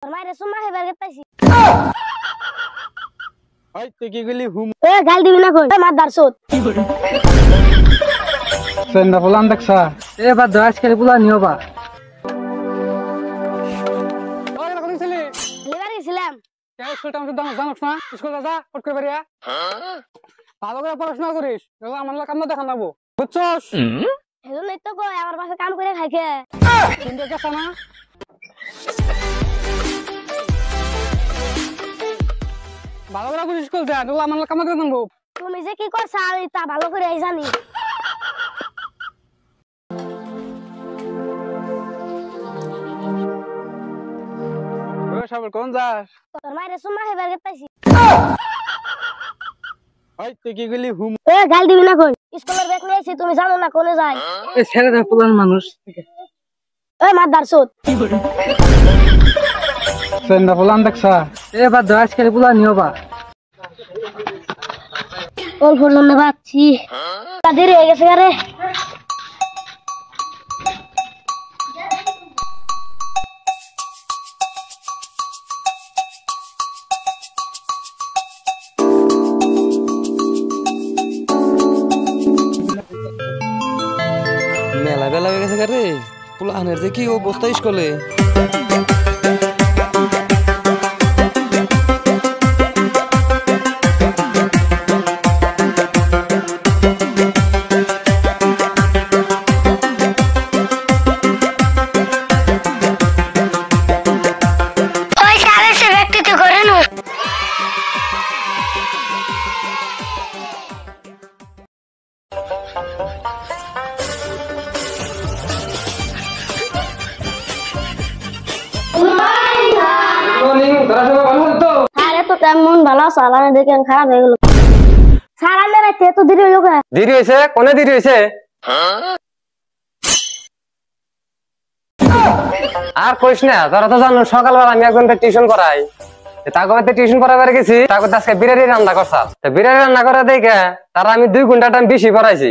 মাইরে সুমা হেবার গেতাইছি ওই তুই কি গলি হুম এ গাল দিবি না কই মার দারছত কি করে সেন্ডা ফুলান দেখছা এ বাদ দাও আজকাল ফুলা নিও বা ওই কোন ছিলি লেবার গেছিলাম কে স্কুলটা আমাদের দাম জানোস না স্কুল যা কট করে বেরিয়া ভালো করে পড়াশোনা করিস এগুলো আমার কাম না দেখান লাগবো বুঝছস এজন্যই তো কই আমার বাসা কাম করে খাইকে কিন্তু কেসা না ভালো করে করিস স্কুল যা এগুলো আমার কাম না দেখান লাগবো তুমি যে কি করছ আমি তা ভালো করে জানি ওই সাবল কোন যাস তোর মাইরে সুমা হেবার গেতাইছি ওই তুই কি গলি হুম এ গাল দিবি না কই স্কুলের ব্যাগ নিয়েছি তুমি জানো না কোনে যাই এই ছেড়ে দে পুলান মানুষ ওই মার দারছত কি করে সেন্ডা ফুলান দেখছা এ বাদ দাও আজকাল ফুলা নিও বা ওল পর্যন্ত বাচ্চি দেরি হয়ে গেছে আরে মেলা বেলা হয়ে গেছে রে পুলানের যে কি অবস্থা স্কুলে ওই সারে সে ব্যক্তি তো করে নো মর্নিং তোরা সবাই ভালো আছো তো আরে তো কেমন ভালো সালানে দেখেন খারাপ হয়ে গেল সালানে রাতে তো দেরি হলো কে দেরি হইছে কোনে দেরি হইছে আর কইস না তোরা তো জানো সকালবেলা আমি একজনকে টিউশন করাই তাকে টিউশন করাবার গেছি তাকে আজকে বিরিয়ানি রান্না করছাল বিরিয়ানি রান্না করে দেখে তারা আমি 2 ঘন্টা টাইম বেশি পড়াইছি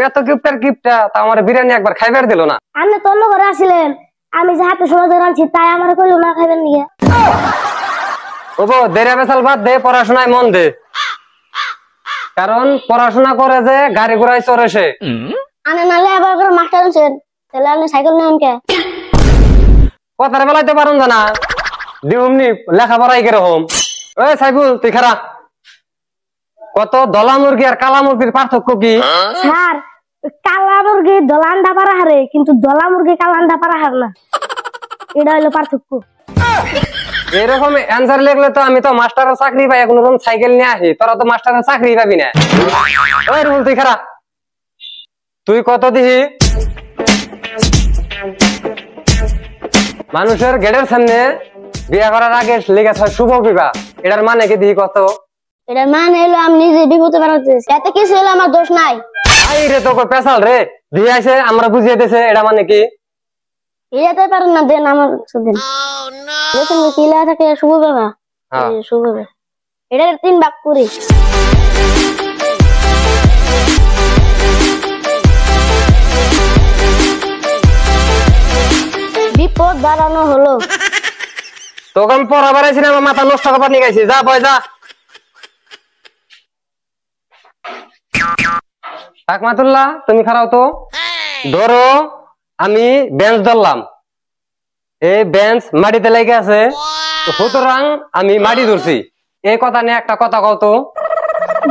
এত কিপটা তা আমার বিরিয়ানি একবার খাইবার দিল না আপনি তো অন্য ঘরে আসিলেন আমি যে হাতে সমাজে রাঁধছি তাই আমার কইলো না খাইবেন নিয়ে ওবো দেরে বেসাল বাদ দে পড়াশোনায় মন দে কারণ পড়াশোনা করে যে গাড়ি ঘোড়ায় চড়ে সে আনে নালে আবার করে মাস্টার আনছেন তাহলে আপনি সাইকেল নেন কে কথার বেলাইতে পারুন জানা দিউমনি লেখাপড়াই কিরকম ওই সাইফুল তুই খারা কত দলা মুরগি আর কালা মুরগির পার্থক্য কি স্যার কালা মুরগি দলান্ডা পারা হারে কিন্তু দলা মুরগি কালান্ডা পারা হার না এটা হলো পার্থক্য এরকম অ্যান্সার লিখলে তো আমি তো মাস্টারের চাকরি পাই এখন সাইকেল নিয়ে আসি তোরা তো মাস্টারের চাকরি পাবি না ওই রুল তুই খারা তুই কত দিহি মানুষের গেটের সামনে বিয়ে করার আগে লেগে থাকে শুভ বিবাহ এটার মানে কি দিহি কত এটা মানে হলো আমি নিজে বিপদে বানাতেছি এতে কিছু হলো আমার দোষ নাই আই রে তো পেশাল রে দিয়ে আসে আমরা বুঝিয়ে দিয়েছে এটা মানে কি এটাতে পারেন না দেন আমার দিন দেখুন কি লেখা থাকে শুভ বিবাহ শুভ বিবাহ এটা 3 ভাগ করি বিপদ বাড়ানো হলো তখন পড়া বাড়াইছি না আমার মাথা নষ্ট করবার নিয়ে গেছি যা বয় যা আকমাতুল্লাহ তুমি খারাও তো ধরো আমি বেঞ্চ ধরলাম এই বেঞ্চ মাটিতে লেগে আছে সুতরাং আমি মাটি ধরছি এই কথা নিয়ে একটা কথা কও তো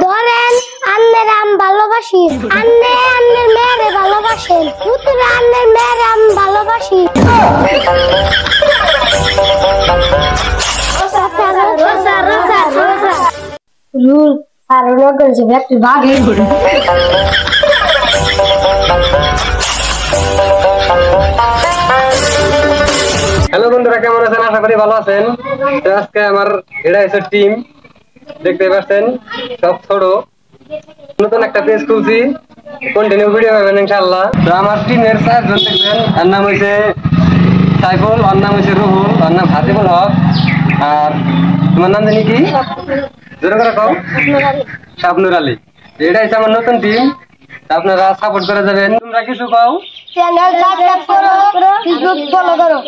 ধরেন আন্নের আম ভালোবাসি আন্নে আন্নের মেয়েরে ভালোবাসেন পুতুরা আন্নের মেয়েরে আম ভালোবাসি রুল আর লগন যে ব্যক্তি ভাগে হ্যালো বন্ধুরা কেমন আছেন আশা করি ভালো আছেন তো আজকে আমার এটা হচ্ছে টিম দেখতে পাচ্ছেন সব ছোট নতুন একটা পেজ খুলছি কন্টিনিউ ভিডিও পাবেন ইনশাআল্লাহ তো আমার টিমের 4 জন দেখবেন এর নাম হইছে সাইফুল ওর নাম হইছে রুহুল ওর নাম হাসিবুল হক আর তোমার নাম জানি কি জোরে করে কও শাবনুর আলী এটা হচ্ছে আমার নতুন টিম আপনারা সাপোর্ট করে যাবেন তোমরা কিছু পাও চ্যানেল সাবস্ক্রাইব করো ফেসবুক ফলো করো